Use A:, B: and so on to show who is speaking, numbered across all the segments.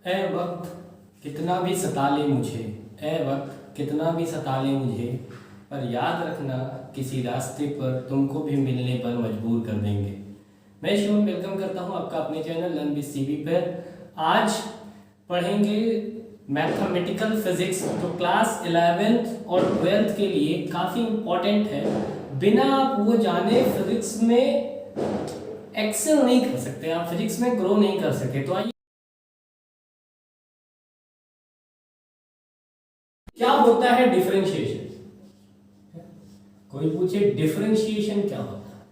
A: ए वक्त कितना भी सता ले मुझे, ए वक्त कितना भी सता ले मुझे, पर याद रखना किसी रास्ते पर तुमको भी मिलने पर मजबूर कर देंगे। मैं शिवम वेलकम करता हूं आपका अपने चैनल लर्न विद सीबी पर। आज पढ़ेंगे मैथमेटिकल फिजिक्स, तो क्लास 11th और 12th के लिए काफ़ी इम्पोर्टेंट है। बिना आप वो जाने फिजिक्स में एक्सेल नहीं कर सकते, आप फिजिक्स में ग्रो नहीं कर सकते। तो आइए, क्या होता है डिफरेंशिएशन? कोई पूछे डिफरेंशिएशन क्या होता है,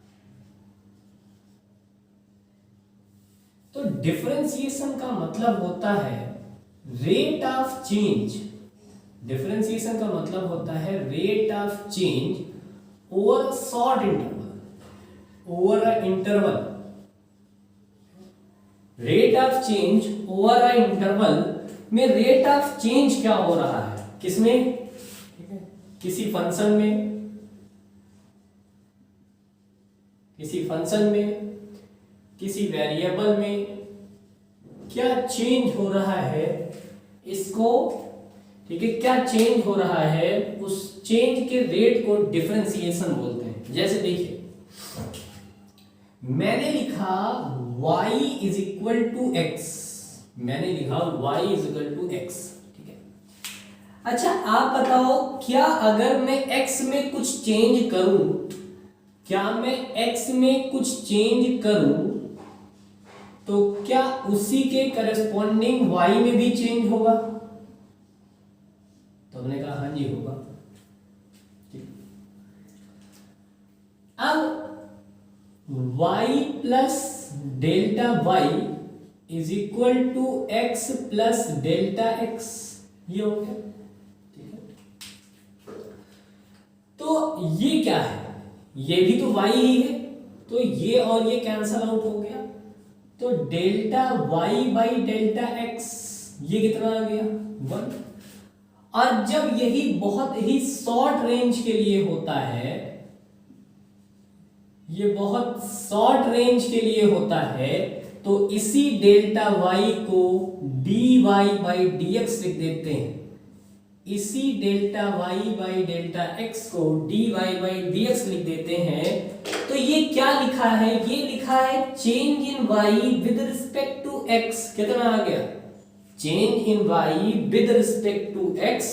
A: तो डिफरेंशिएशन का मतलब होता है रेट ऑफ चेंज। डिफरेंशिएशन का मतलब होता है rate of change over short interval, over a interval. Rate of change over a interval में रेट ऑफ चेंज क्या हो रहा है, किसमें? किसी फंक्शन में, किसी फंक्शन में, किसी वेरिएबल में क्या चेंज हो रहा है, इसको, ठीक है, क्या चेंज हो रहा है, उस चेंज के रेट को डिफरेंशिएशन बोलते हैं। जैसे देखिए, मैंने लिखा y is equal to x, मैंने लिखा y is equal to x, ठीक है। अच्छा, आप बताओ, क्या अगर मैं x में कुछ चेंज करूं, क्या मैं x में कुछ चेंज करूं तो क्या उसी के करस्पॉन्डिंग y में भी चेंज होगा? तो हमने कहा हाँ जी होगा। अब y plus delta y is equal to x plus delta x, ये हो गया, ठीक है। तो ये क्या है, ये भी तो y ही है, तो ये और ये कैंसल आउट हो गया, तो delta y by delta x, ये कितना आ गया? 1। और जब यही बहुत ही शॉर्ट रेंज के लिए होता है, ये बहुत शॉर्ट रेंज के लिए होता है, तो इसी डेल्टा y को dy बाई dx लिख देते हैं। इसी delta y by delta x को dy बाई dx लिख देते हैं। तो ये क्या लिखा है? ये लिखा है change in y with respect to x। कितना आ गया? Change in y with respect to x,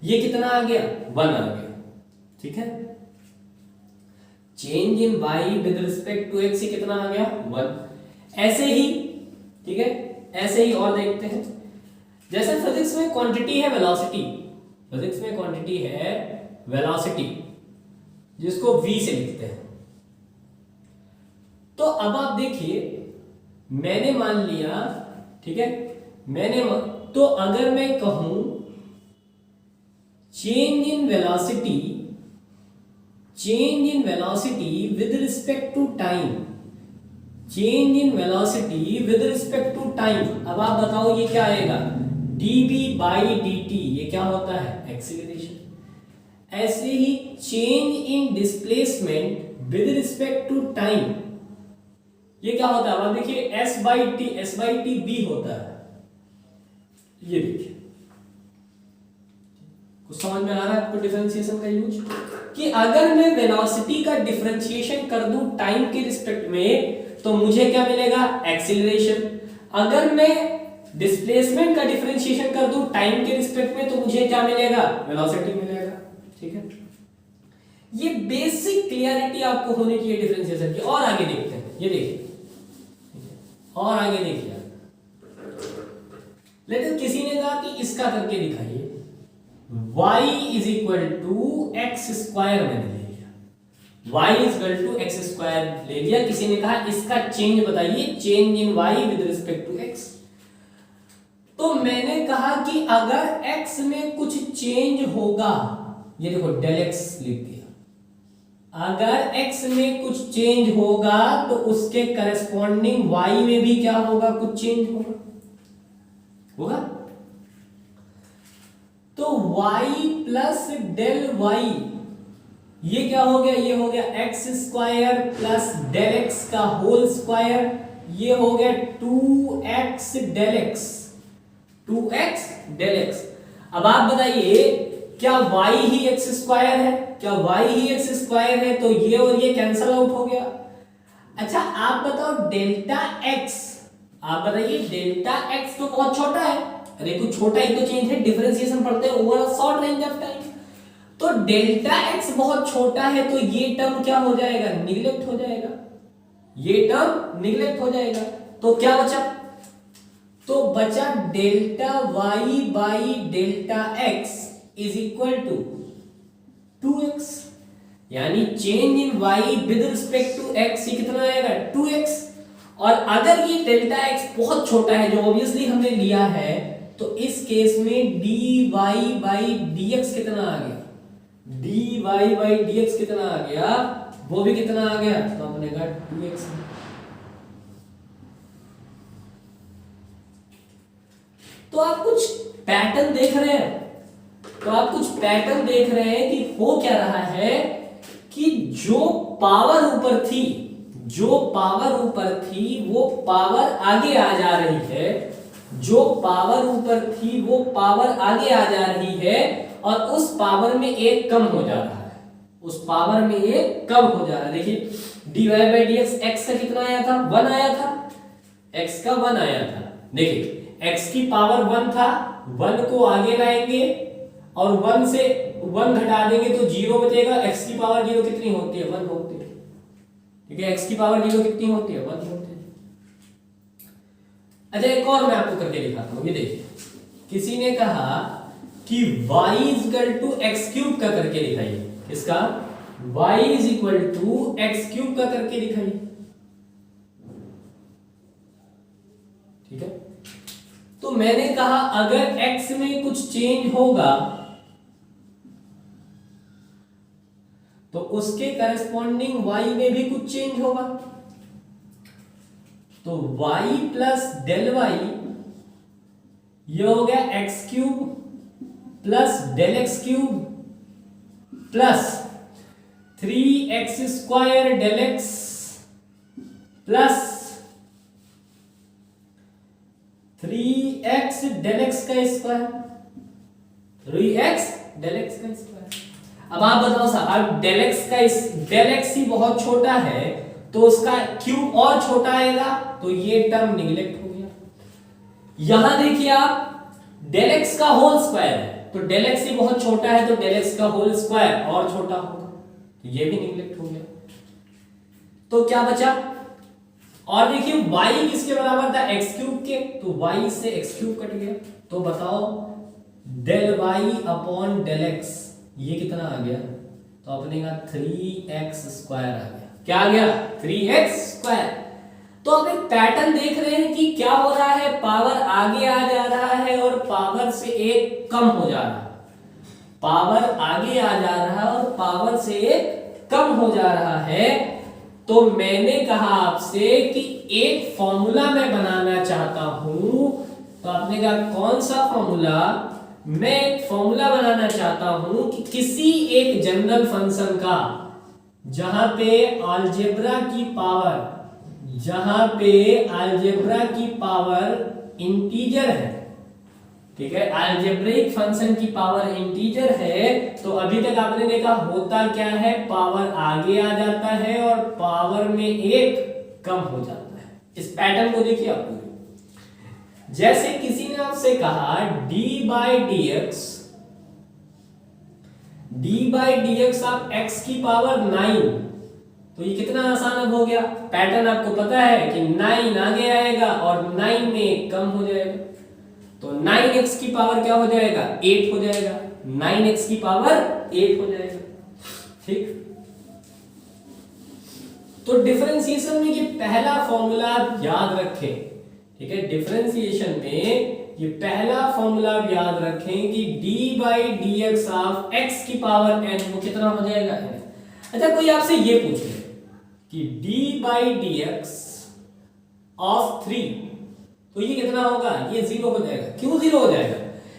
A: ये कितना आ गया? 1 आ गया, ठीक है। Change in y with respect to x, ये कितना आ गया? 1। ऐसे ही, ठीक है, ऐसे ही और देखते हैं। जैसे फिजिक्स में क्वांटिटी है वेलोसिटी, फिजिक्स में क्वांटिटी है वेलोसिटी, जिसको v से लिखते हैं। तो अब आप देखिए, मैंने मान लिया, ठीक है, तो अगर मैं कहूं change in velocity, change in velocity with respect to time, change in velocity with respect to time, अब आप बताओ ये क्या आएगा? dv बाई dt, ये क्या होता है? एक्सीलरेशन। ऐसे ही change in displacement with respect to time, ये क्या होता है? अब देखिए s बाई टी b होता है, ये देखिए, कुछ समझ में आ रहा है आपको डिफरेंशिएशन का यूज? कि अगर मैं वेलोसिटी का डिफरेंशिएशन कर दूं टाइम के रिस्पेक्ट में, तो मुझे क्या मिलेगा? एक्सीलरेशन। अगर मैं डिस्प्लेसमेंट का डिफरेंशिएशन कर दूं टाइम के रिस्पेक्ट में, तो मुझे क्या मिलेगा? वेलोसिटी मिलेगा, ठीक है। ये बेसिक क्लियरिटी आपको होनी चाहिए डिफरेंशिएशन की। और आगे देखते हैं, ये देखिए, और आगे देखिए, लेकिन किसी ने कहा कि इसका करके दिखाइए, y is equal to x square मैंने ले लिया, y is equal to x square ले लिया। किसी ने कहा इसका चेंज बताइए, change in y with respect to x। तो मैंने कहा कि अगर x में कुछ चेंज होगा, ये देखो डेल x लिख दिया, अगर x में कुछ चेंज होगा तो उसके करस्पॉन्डिंग y में भी क्या होगा? कुछ चेंज होगा, होगा। तो y प्लस डेल y, ये क्या हो गया? ये हो गया x square plus del x का होल स्क्वायर, ये हो गया 2x del x 2x del x. अब आप बताइए क्या y ही एक्स स्क्वायर है? क्या y ही एक्स स्क्वायर है? तो ये और ये कैंसल आउट हो गया। अच्छा आप बताओ डेल्टा x, आप बताइए डेल्टा x तो बहुत छोटा है। अरे कुछ छोटा ही तो चेंज है, डिफरेंशिएशन पढ़ते हैं over short range of time. तो डेल्टा x बहुत छोटा है तो ये टर्म क्या हो जाएगा? निगलेक्ट हो जाएगा, ये टर्म निगलेक्ट हो जाएगा। तो क्या बचा? तो बचा delta y by delta x is equal to 2x, यानी change in y with respect to x ये कितना आएगा? 2x। और अगर ये डेल्टा x बहुत छोटा है जो ऑब्वियसली हमने लिया है, तो इस केस में dy बाई dx कितना आ गया? dy बाई dx कितना आ गया? वो भी कितना आ गया? तो अपने का 2x। तो आप कुछ पैटर्न देख रहे हैं, तो आप कुछ पैटर्न देख रहे हैं कि हो क्या रहा है कि जो पावर ऊपर थी, जो पावर ऊपर थी वो पावर आगे आ जा रही है, जो पावर ऊपर थी वो पावर आगे आ जा रही है, और उस पावर में एक कम हो जा रहा है, उस पावर में एक कम हो जा रहा है। देखिए dy बाई dx x का कितना आया था? 1 आया था, x का 1 आया था। देखिए x की पावर 1 था, 1 को आगे लाएंगे और 1 से 1 घटा देंगे तो 0 बचेगा। x की पावर 0 कितनी होती है? 1 होती है। ठीक है, x की पावर 0 कितनी होती है? 1 होती है। अच्छा एक और मैं आपको करके दिखाता हूं, ये देखिए किसी ने कहा कि y is equal to x cube का करके दिखाइए। किसका? y is equal to x cube का करके दिखाइए। ठीक है, तो मैंने कहा अगर x में कुछ चेंज होगा तो उसके करस्पॉन्डिंग y में भी कुछ चेंज होगा। तो y प्लस डेल वाई ये हो गया x cube plus del x cube plus 3x square del x plus 3x del x का स्क्वायर, 3x डेल एक्स का स्क्वायर। अब आप बताओ साहब डेल एक्स ही बहुत छोटा है तो उसका क्यूब और छोटा आएगा, तो ये टर्म निगलेक्ट हो गया। यहां देखिए आप डेल एक्स का होल स्क्वायर है, तो डेल एक्स ही बहुत छोटा है तो डेल एक्स का होल स्क्वायर और छोटा होगा, तो ये भी निगलेक्ट हो गया। तो क्या बचा? और देखिए y किसके बराबर था? एक्स क्यूब के, तो y से एक्स क्यूब कट गया। तो बताओ del y upon del x ये कितना आ गया? तो अपने का 3x स्क्वायर आ गया। क्या आ गया? 3x square. तो आप एक पैटर्न देख रहे हैं कि क्या हो रहा है, पावर आगे आ जा रहा है और पावर से एक कम हो जा रहा है, पावर आगे आ जा रहा है और पावर से एक कम हो जा रहा है। तो मैंने कहा आपसे कि एक फॉर्मूला मैं बनाना चाहता हूं, तो आपने कहा कौन सा फॉर्मूला? मैं एक फॉर्मूला बनाना चाहता हूं कि किसी एक जनरल फंक्शन का जहां पे अलजेब्रा की पावर, जहां पे अलजेब्रा की पावर इंटीजर है, ठीक है, अलजेब्रिक फंक्शन की पावर इंटीजर है। तो अभी तक आपने देखा होता क्या है, पावर आगे आ जाता है और पावर में एक कम हो जाता है। इस पैटर्न को देखिए आप पूरे। जैसे किसी ने आपसे कहा d बाई डी एक्स आप x की पावर 9, तो ये कितना आसान अब हो गया। पैटर्न आपको पता है कि 9 आगे आएगा और 9 में कम हो जाएगा, तो 9x की पावर क्या हो जाएगा? 8 हो जाएगा। 9x की पावर 8 हो जाएगा। ठीक, तो डिफरेंशिएशन में ये पहला फॉर्मूला याद रखें। ठीक है, डिफरेंशिएशन में ये पहला फॉर्मूला याद रखें कि d by D x of x की पावर n वो कितना हो जाएगा? अच्छा कोई आपसे ये पूछे कि d by D x of 3, तो ये कितना होगा? ये 0 हो जाएगा। क्यों 0 हो जाएगा?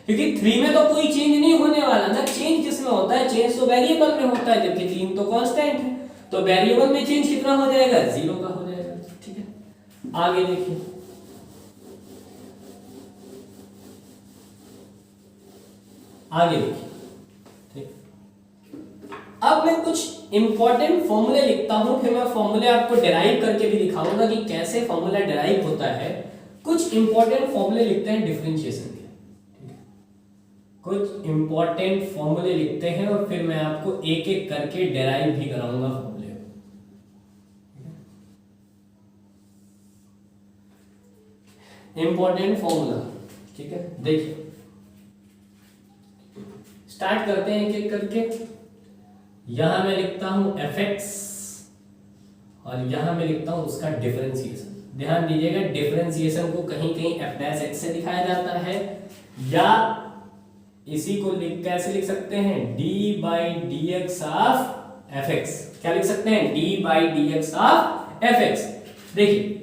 A: क्योंकि 3 में तो कोई चेंज नहीं होने वाला ना। चेंज किसमें होता है? चेंज तो वेरिएबल में होता है, जबकि 3 तो कांस्टेंट है, तो वेरिएबल में चेंज कितना हो जाएगा? 0 का हो जाएगा। ठीक है, आगे देखिए आगे देखिए, ठीक। अब मैं कुछ इंपॉर्टेंट फॉर्मूले लिखता हूं, फिर मैं फॉर्मूले आपको डिराइव करके भी दिखाऊंगा कि कैसे फॉर्मूला डिराइव होता है। कुछ इंपॉर्टेंट फॉर्मूले लिखते हैं डिफरेंशिएशन के, ठीक है। कुछ इंपॉर्टेंट फॉर्मूले लिखते हैं और फिर मैं आपको एक एक करके डिराइव भी कराऊंगा फॉर्मूले। इंपॉर्टेंट फॉर्मूला, ठीक है। देखिए स्टार्ट करते हैं एक एक करके। यहां मैं लिखता हूं fx और यहां मैं लिखता हूं उसका डिफरेंशिएशन। ध्यान दीजिएगा, डिफरेंशिएशन को कहीं कहीं f' से दिखाया जाता है, या इसी को कैसे लिख सकते हैं, d/dx ऑफ fx। क्या लिख सकते हैं, d/dx ऑफ fx। देखिए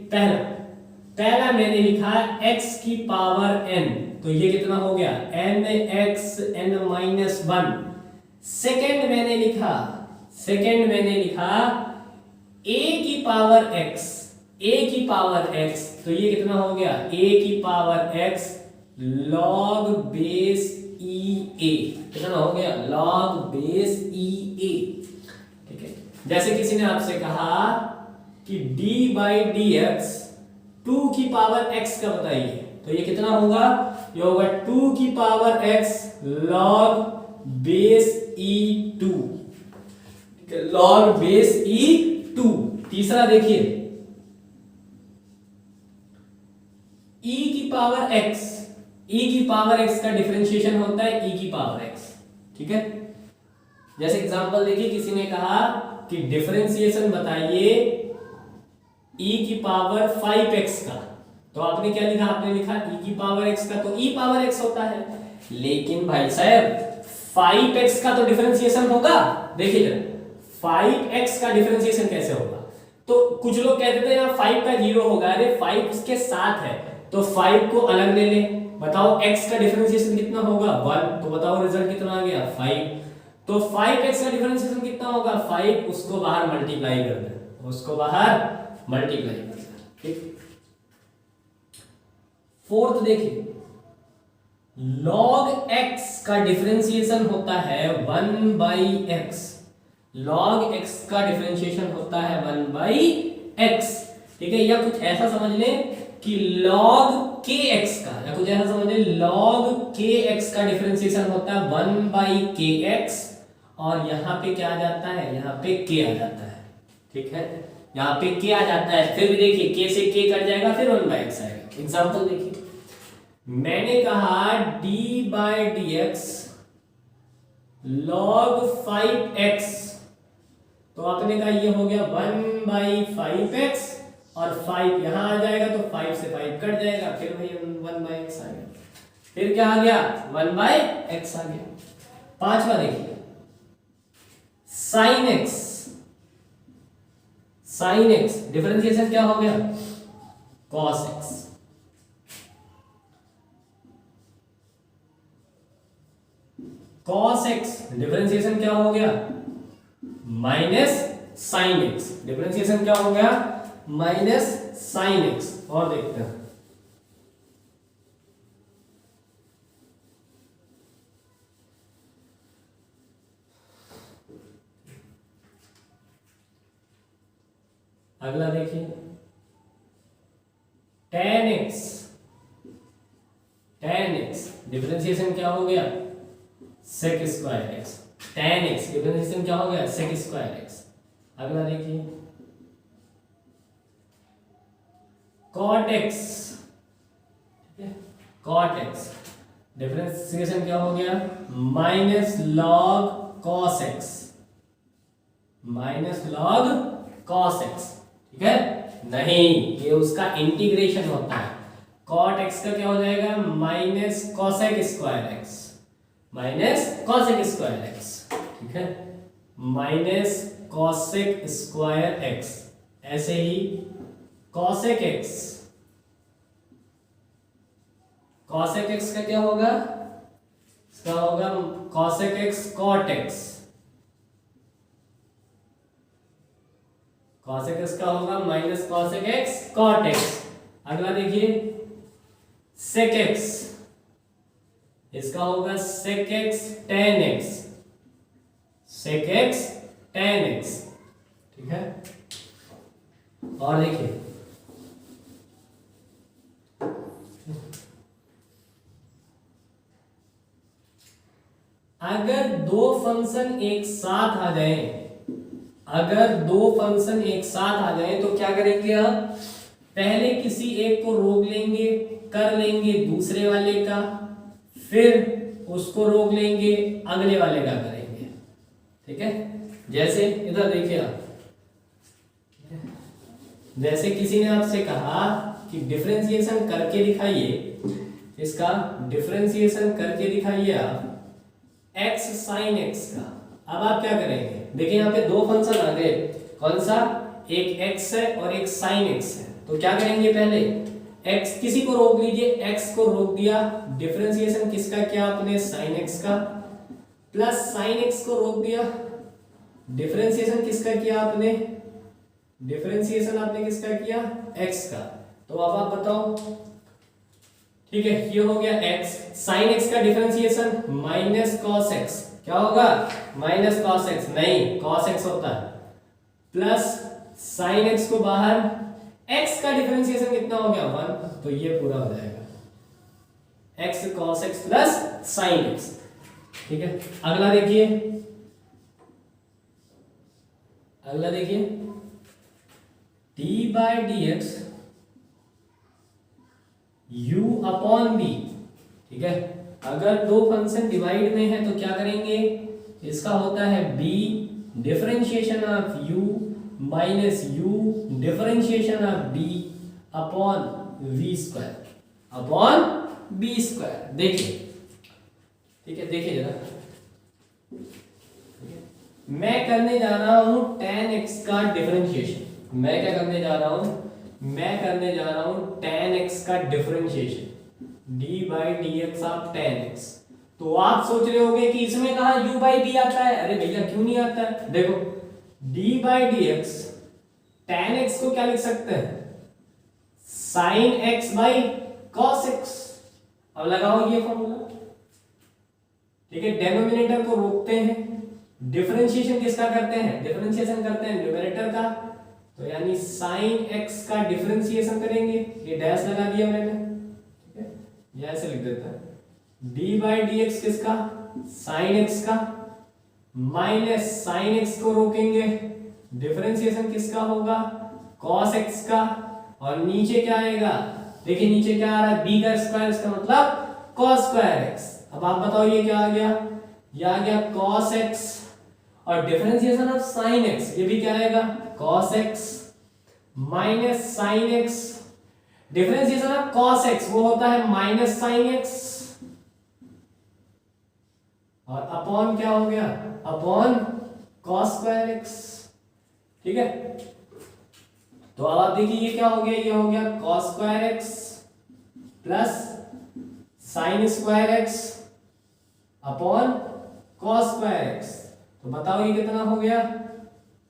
A: पहला मैंने लिखा x की पावर n, तो ये कितना हो गया, nx n-1। सेकंड मैंने लिखा a की पावर x, तो ये कितना हो गया, a की power x log base e a, कितना हो गया, log बेस e a, ठीक है। जैसे किसी ने आपसे कहा कि d/dx 2 की पावर x का बताइए, तो ये कितना होगा, ये होगा 2 की power x log base e2, ठीक है, log बेस e2। तीसरा देखिए e की पावर x का डिफरेंशिएशन होता है e की पावर x, ठीक है। जैसे एग्जांपल देखिए, किसी ने कहा कि डिफरेंशिएशन बताइए e की पावर 5x का, तो आपने क्या लिखा, आपने लिखा e की पावर x का, तो e पावर x होता है। लेकिन भाई साहब 5x का तो डिफरेंशिएशन होगा, देखिए 5x का डिफरेंशिएशन कैसे होगा, तो कुछ लोग कहते थे यार 5 का 0 होगा, अरे 5 उसके साथ है, तो 5 को अलग ले ले, बताओ x का डिफरेंशिएशन कितना होगा, 1, तो बताओ रिजल्ट कितना आ गया, 5। तो 5x का डिफरेंशिएशन कितना होगा, 5, उसको बाहर मल्टीप्लाई कर दे, उसको बाहर मल्टीप्लाई कर दे, ठीक। फोर्थ देखिए, log x का डिफरेंशिएशन होता है 1/x, log x का डिफरेंशिएशन होता है 1/x, ठीक है। या कुछ ऐसा समझ लें कि log kx का, या कुछ ऐसा समझ लें log kx का डिफरेंशिएशन होता है 1/kx, और यहां पे क्या आ जाता है, यहां पे k आ जाता है, ठीक है, यहां पे k आ जाता है। फिर भी देखिए k से k कट जाएगा, फिर 1/x आएगा। एग्जांपल देखिए, मैंने कहा d/dx log 5x, तो आपने कहा ये हो गया 1/5x, और 5 यहां आ जाएगा तो 5 से 5 कट जाएगा, फिर वही 1/x आ गया, फिर क्या आ गया, 1/x आ गया। पांचवा देखिए sin x डिफरेंशिएशन क्या हो गया, cos x, cos x differentiation क्या हो गया, माइनस sin x, डिफरेंशिएशन क्या हो गया, माइनस sin x। और देखते हैं अगला, देखिए tan x डिफरेंशिएशन क्या हो गया, sec square x, tan x differentiation क्या हो गया, sec स्क्वायर x। अगला देखिए cot x, ठीक है, cot x डिफरेंशिएशन क्या हो गया, minus log cos x, minus log cos x, ठीक है। नहीं, ये उसका इंटीग्रेशन होता है, cot x का क्या हो जाएगा, minus cosec square x, minus cosec square x, ठीक है, माइनस cosec स्क्वायर x। ऐसे ही cosec x, cosec x का क्या होगा, इसका होगा cosec x cot x, cosec x का होगा minus cosec x cot x। अगला देखिए sec x, इसका होगा sec x tan x, sec x tan x, ठीक है। और देखिए अगर दो फंक्शन एक साथ आ जाए, अगर दो फंक्शन एक साथ आ जाए तो क्या करेंगे आप, पहले किसी एक को रोक लेंगे, कर लेंगे दूसरे वाले का, फिर उसको रोक लेंगे, अगले वाले का करेंगे, ठीक है। जैसे इधर देखिए आप, जैसे किसी ने आपसे कहा कि डिफरेंशिएशन करके दिखाइए, इसका डिफरेंशिएशन करके दिखाइए आप x sin x का। अब आप क्या करेंगे, देखिए यहाँ पे दो फंक्शन आ गए, कौन सा, एक x है और एक sin x है। तो क्या करेंगे, पहले x किसी को रोक लीजिए, x को रोक दिया, डिफरेंशिएशन किसका किया आपने, sin x का, प्लस sin x को रोक दिया, डिफरेंशिएशन किसका किया आपने, डिफरेंशिएशन आपने किसका किया, x का। तो अब आप बताओ, ठीक है, ये हो गया x, sin x का डिफरेंशिएशन माइनस cos x, क्या होगा, माइनस cos x, नहीं cos x होता है, प्लस sin x को बाहर, x का डिफरेंशिएशन कितना हो गया 1, तो ये पूरा हो जाएगा x cos x plus sin x, ठीक है। अगला देखिए, अगला देखिए d by dx u upon b, ठीक है। अगर दो फंक्शन डिवाइड में है तो क्या करेंगे, इसका होता है b differentiation of u minus u differentiation of b upon v square, upon b square. देखिए, ठीक है, देखिए जरा, मैं करने जा रहा हूं tan x का डिफरेंशिएशन, मैं क्या करने जा रहा हूं, मैं करने जा रहा हूं tan x का differentiation, d by dx of tan x। तो आप सोच रहे होंगे कि इसमें कहा u by b आता है, अरे भैया क्यों नहीं आता है, देखो d by dx tan x को क्या लिख सकते हैं, sin x by cos x। अब लगाओ ये फॉर्मूला, ठीक है, डेनोमिनेटर को रोकते हैं, डिफरेंशिएशन किसका करते हैं, डिफरेंशिएशन करते हैं न्यूमरेटर का, तो यानी sin x का डिफरेंशिएशन करेंगे, ये डैश लगा दिया मैंने, ठीक है, ये ऐसे लिख देता है, d by dx किसका, sin x का, माइनस sin x को रोकेंगे, डिफरेंशिएशन किसका होगा, cos x का, और नीचे क्या आएगा, देखिए नीचे क्या आ रहा है, b का स्क्वायर, इसका मतलब cos स्क्वायर x। अब आप बताओ ये क्या आ गया, ये आ गया cos x, और डिफरेंशिएशन ऑफ sin x, ये भी क्या आएगा, cos x minus sin x, differentiation of cos x वो होता है माइनस sin x, और अपॉन क्या हो गया, अपॉन cos स्क्वायर x, ठीक है। तो अब आप देखिए ये क्या हो गया, ये हो गया cos square x plus sin square x upon cos square x। तो बताओ ये कितना हो गया,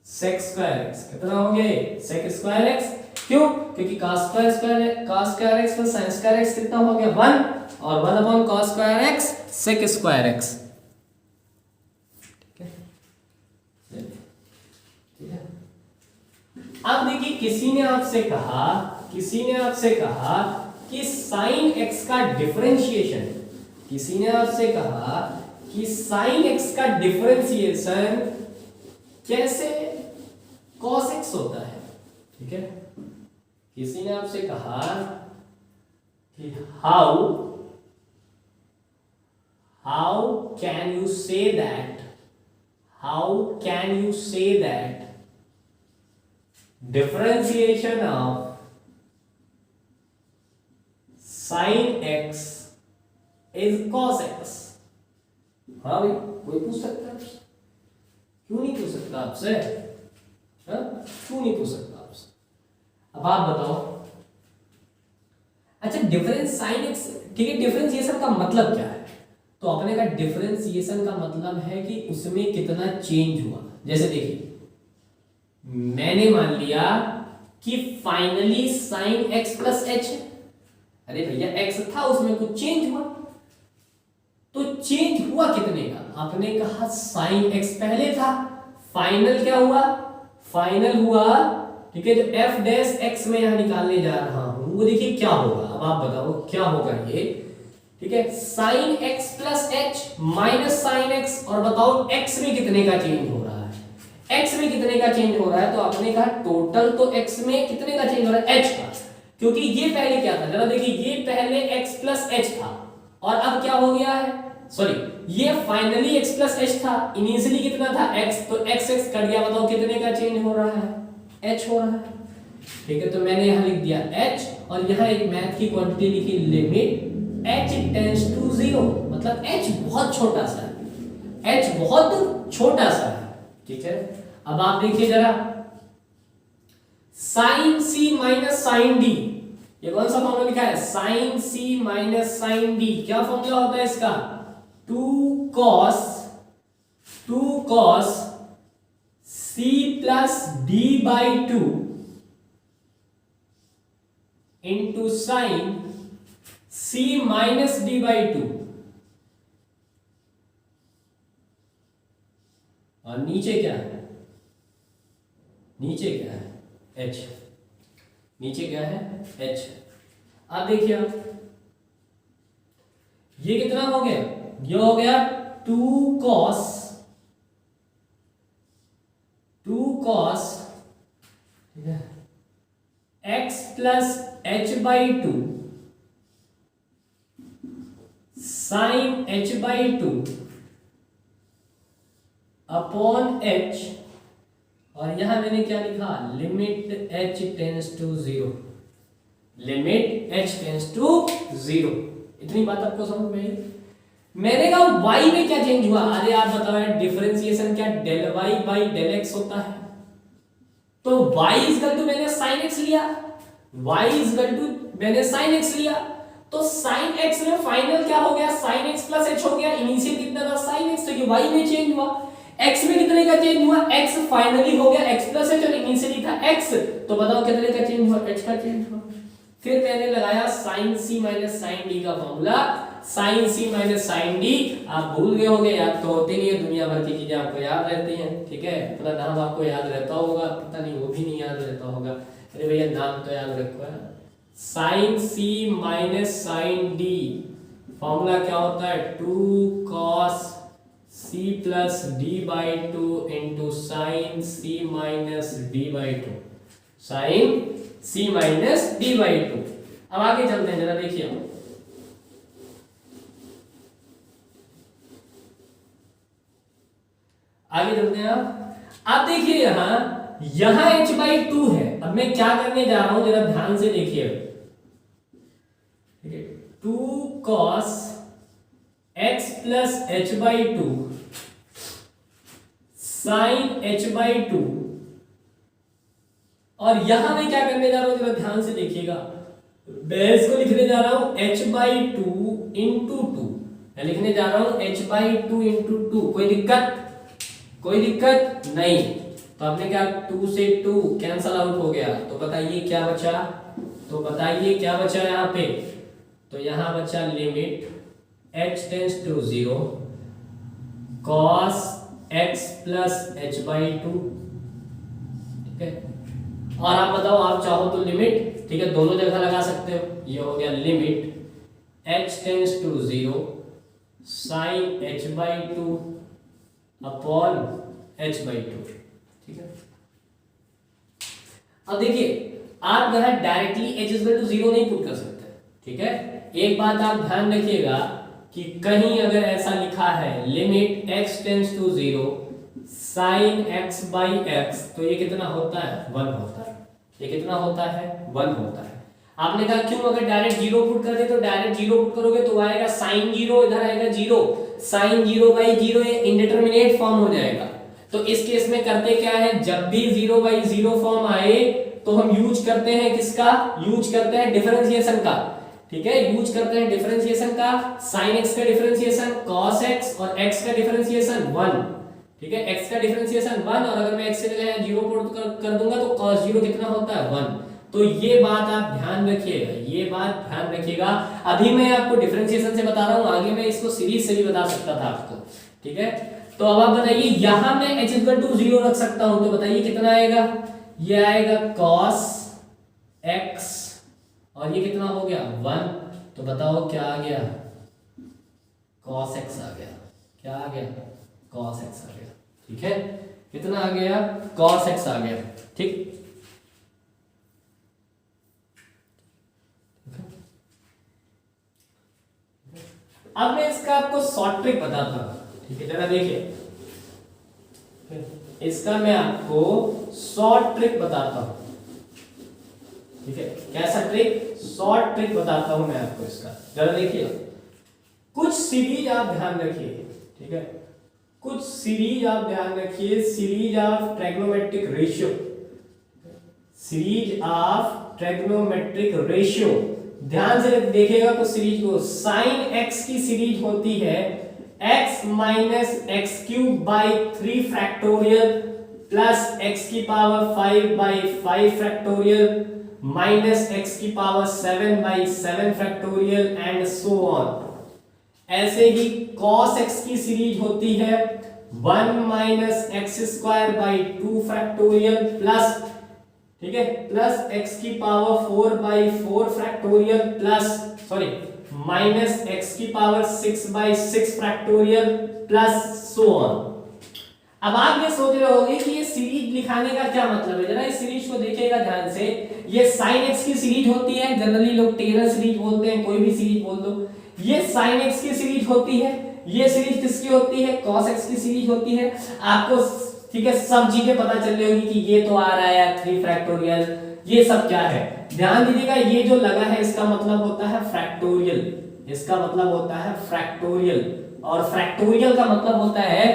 A: sec स्क्वायर x, कितना हो गया ये, sec स्क्वायर x, क्यों, क्योंकि cos square x plus sin square x कितना हो गया 1, और 1 upon cos square x sec square x, ठीक है, ठीक है। अब देखिए किसी ने आपसे कहा, किसी ने आपसे कहा कि sin x का डिफरेंशिएशन, किसी ने आपसे कहा कि sin x का डिफरेंशिएशन कैसे cos x होता है, ठीक है। किसी ने आपसे कहा कि how can you say that, how can you say that differentiation of sin x is cos x। हाँ भाई, कोई पूछ सकता है, क्यों नहीं पूछ सकता आपसे, क्यों नहीं पूछ सकता आपसे। अब आप बताओ, अच्छा डिफरेंस साइन एक्स, ठीक है, डिफरेंशिएशन का मतलब क्या है, तो अपने का डिफरेंशिएशन का मतलब है कि उसमें कितना चेंज हुआ। जैसे देखिए मैंने मान लिया कि finally sine x plus H है, अरे भैया एक्स था उसमें कुछ चेंज हुआ, तो चेंज हुआ कितने का? आपने कहा साइन एक्स पहले था, फाइनल क्या हुआ? फाइनल हुआ, ठीक है, जो एफ डैश एक्स में यहां निकालने जा रहा हूं वो देखिए क्या होगा। अब आप बताओ क्या होगा ये, ठीक है, sine x plus H minus sine x, और बताओ एक्स में कितने का चेंज हो रहा है? एक्स में कितने का चेंज हो रहा है? तो आपने कहा टोटल तो एक्स में कितने का चेंज हो रहा है? एच का, क्योंकि ये पहले क्या था, जरा देखिए, ये पहले एक्स प्लस एच था और अब क्या हो गया है, सॉरी, ये फाइनली x प्लस एच था, इनिशियली कितना था x, तो x x कट गया, बताओ कितने का चेंज हो रहा है? h हो रहा है, ठीक है। तो मैंने यहां लिख दिया h, और यहां एक मैथ की क्वांटिटी लिखी, लिमिट h टेंड्स टू 0, मतलब h बहुत छोटा सा है, h बहुत छोटा सा है, ठीक है। अब आप देखिए जरा, sine c minus sine d, ये कौन सा फॉर्मूला लिखा है? Sine c minus sine d, क्या फॉर्मूला होता है इसका? 2 cos c plus d by 2 into sine c minus d by 2, और नीचे क्या है? नीचे क्या है? h, नीचे क्या है? h। अब देखिए ये कितना हो गया? ये हो गया 2 cos x plus h by 2 sine h by 2 upon h, और यहां मैंने क्या लिखा? Limit h tends to 0, limit h tends to 0। इतनी बात आपको समझ में आई? मैंने कहा y में क्या चेंज हुआ? अरे आप बताओ, डिफरेंशिएशन क्या del y by del x होता है? तो y इक्वल टू मैंने sin x लिया, y इक्वल टू मैंने sin x लिया, तो sin x में फाइनल क्या हो गया? sin x प्लस h हो गया, इनिशियल कितना था? sin x, तो ये y में चेंज हुआ। x में कितने का चेंज हुआ? x फाइनली हो गया x प्लस h, और इनिशियली था x, तो बताओ कितने का चेंज हुआ? h का चेंज हुआ। फिर मैंने लगाया sin c minus sin d का formula, sin c minus sin d, आप भूल गए होंगे, याद तो होते नहीं है, दुनिया भर की चीजें आपको याद रहती हैं, ठीक है। अपना नाम आपको याद रहता होगा, पता नहीं वो भी नहीं याद रहता होगा, अरे भैया नाम तो याद रखो है। sin c minus sin d formula क्या होता है? 2 cos c plus d by 2 into sine c minus d by 2, sine c minus d by 2। अब आगे चलते हैं, जरा देखिए, आगे चलते हैं। अब देखिए यहां h बाई 2 है। अब मैं क्या करने जा रहा हूं, जरा ध्यान से देखिए, ठीक है, 2 cos x plus h by 2 sine h by 2, और यहां मैं क्या करने जा रहा हूं, जरा ध्यान से देखिएगा, मैं इसको लिखने जा रहा हूं h बाई 2 इंटू 2, मैं लिखने जा रहा हूं h बाई 2 इंटू 2। कोई दिक्कत? कोई दिक्कत नहीं। तो आपने क्या, 2 से 2 कैंसल आउट हो गया, तो बताइए क्या बचा? तो बताइए क्या बचा यहाँ पे? तो यहाँ बचा limit h tends to 0 cos x plus h by 2, ठीक है। और आप बताओ, आप चाहो तो लिमिट, ठीक है, दोनों जगह लगा सकते हो। ये हो गया limit h tends to 0 sine h by 2 upon h by 2, ठीक है। अब देखिए, आप यहां डायरेक्टली h इक्वल टू 0 नहीं पुट कर सकते, ठीक है। एक बात आप ध्यान रखिएगा कि कहीं अगर ऐसा लिखा है limit x tends to 0 sine x by x, तो ये कितना होता है? 1 होता है। ये कितना होता है? 1 होता है। आपने कहा क्यों? अगर डायरेक्ट 0 पुट कर दे, तो डायरेक्ट 0 पुट करोगे तो आएगा साइन 0, इधर आएगा 0, साइन 0 बाई 0, ये इंडिटरमिनेट फॉर्म हो जाएगा। तो इस केस में करते क्या है, जब भी 0 बाई 0 फॉर्म आए तो हम यूज करते हैं किसका? यूज करते हैं डिफरेंशिएशन का, ठीक है, यूज करते हैं डिफरेंशिएशन का। sin x का डिफरेंशिएशन cos x, और x का डिफरेंशिएशन 1, ठीक है, x का डिफरेंशिएशन 1, और अगर मैं x से जगह 0 पुट कर दूंगा तो cos 0 कितना होता है? 1। तो ये बात आप ध्यान रखिएगा, ये बात ध्यान रखिएगा। अभी मैं आपको डिफरेंशिएशन से बता रहा हूँ, आगे मैं इसको सीरीज से भी बता सकता था आपको, ठीक है। तो अब आप बताइए, यहां मैं h इक्वल टू 0 रख सकता हूं, तो बताइए कितना आएगा, ये आएगा cos x और ये कितना हो गया 1, तो बताओ क्या आ गया, cos x आ गया, क्या आ गया, cos x आ गया, ठीक है। कितना आ गया, cos x आ गया, ठीक। अब मैं इसका आपको शॉर्ट ट्रिक बताता हूं, ठीक है, जरा देखिए, इसका मैं आपको शॉर्ट ट्रिक बताता हूं, ठीक है। कैसा ट्रिक, शॉर्ट ट्रिक बताता हूं मैं आपको इसका, जरा देखिए। कुछ सीरीज आप ध्यान रखिए, ठीक है, कुछ सीरीज आप ध्यान रखिए, series of trigonometric ratio, series of trigonometric ratio, ध्यान से देखिएगा कुछ सीरीज को। साइन x की सीरीज होती है x minus x cube by 3 factorial plus x की power 5 by 5 factorial minus x की power 7 by 7 factorial and so on. ऐसे ही cos x की सीरीज होती है 1 minus x square by 2 factorial plus, ठीक है, प्लस x की power 4 by 4 factorial plus sorry minus x की power 6 by 6 factorial plus so on. अब आप ये सोच रहे होंगे कि ये सीरीज लिखाने का क्या मतलब है, जरा इस सीरीज को देखिएगा ध्यान से। ये sin x की सीरीज होती है, जनरली लोग टेलर सीरीज बोलते हैं, कोई भी सीरीज बोल दो। ये sin x की सीरीज होती है, ये सीरीज किसकी होती है, cos x की सीरीज होती है। आपको, ठीक है, सब चीजें पता चल रही होगी कि ये तो आ रहा है 3 फैक्टोरियल, ये सब क्या है, ध्यान दीजिएगा। ये जो लगा है इसका मतलब होता है फैक्टोरियल, इसका मतलब होता है फैक्टोरियल, और फैक्टोरियल का मतलब होता है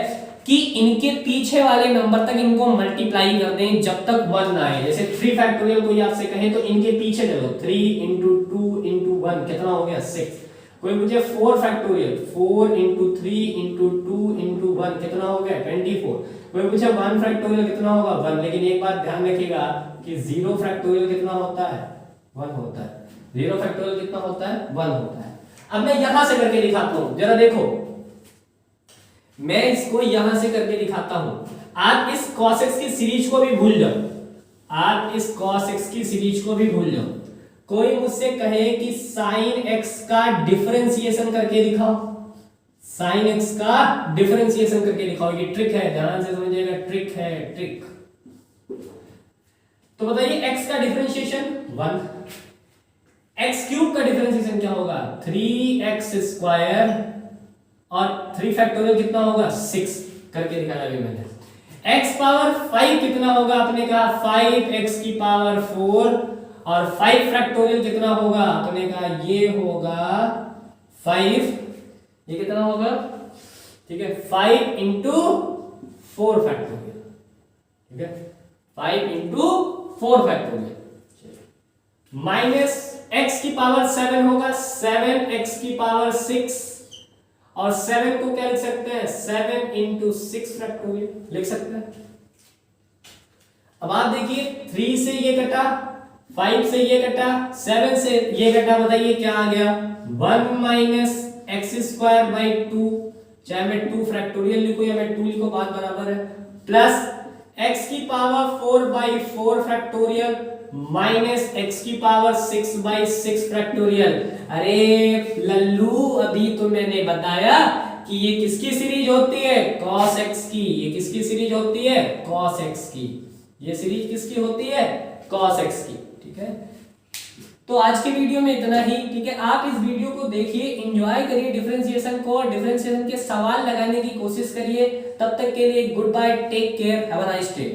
A: कि इनके पीछे वाले नंबर तक इनको मल्टीप्लाई कर दें जब तक 1 ना आए। जैसे 3 फैक्टोरियल कोई आपसे कहे तो इनके पीछे चलो, 3 into 2 into 1 कितना हो गया 6। कोई मुझे 4 फैक्टोरियल, 4 into 3 into 2 into 1 कितना हो गया 24। कोई पूछे 1 फैक्टोरियल कितना होगा 1, लेकिन एक बात ध्यान रखिएगा कि 0 फैक्टोरियल कितना होता है 1 होता है। 0 फैक्टोरियल कितना होता है 1 होता है। अब मैं यहां से करके दिखाता हूं, जरा देखो, मैं इसको यहां से करके दिखाता हूं। आप इस cos x की सीरीज को भी भूल जाओ, आप इस cos x की सीरीज को भी भूल जाओ। कोई मुझसे कहे कि sin x का डिफरेंशिएशन करके दिखाओ, sin x का डिफरेंशिएशन करके दिखाओ। ये ट्रिक है, ध्यान से समझिएगा, ट्रिक है, ट्रिक। तो बताइए x का डिफरेंशिएशन 1, x क्यूब का डिफरेंशिएशन क्या होगा 3x स्क्वायर, और 3 फैक्टोरियल कितना होगा 6 करके दिखाया अभी मैंने। x पावर 5 कितना होगा, आपने कहा 5x की पावर 4, और 5 फैक्टोरियल कितना होगा, आपने कहा ये होगा 5, ये कितना होगा, ठीक है, 5 into 4 फैक्टोरियल, ठीक है, 5 into 4 फैक्टोरियल, माइनस x की पावर 7 होगा 7x की पावर 6, और 7 को क्या लिख सकते हैं 7 into 6 फैक्टोरियल लिख सकते हैं। अब आप देखिए 3 से ये कटा, 5 से ये कटा, 7 से ये कटा, बताइए क्या आ गया 1 माइनस एक्स स्क्वायर बाई 2, चाहे मैं 2 फैक्टोरियल लिखूं या मैं 2 लिखूं बात बराबर है, प्लस x की power 4 by 4 factorial minus x की पावर 6 बाई 6 फैक्टोरियल। अरे लल्लू, अभी तो मैंने बताया कि ये किसकी सीरीज होती है cos x की, ये किसकी सीरीज होती है cos x की, ये सीरीज किसकी होती है cos x की, ठीक है। तो आज के वीडियो में इतना ही, ठीक है। आप इस वीडियो को देखिए, एंजॉय करिए डिफरेंशिएशन को, और डिफरेंशिएशन के सवाल लगाने की कोशिश करिए। तब तक के लिए good bye, take care, have a nice day.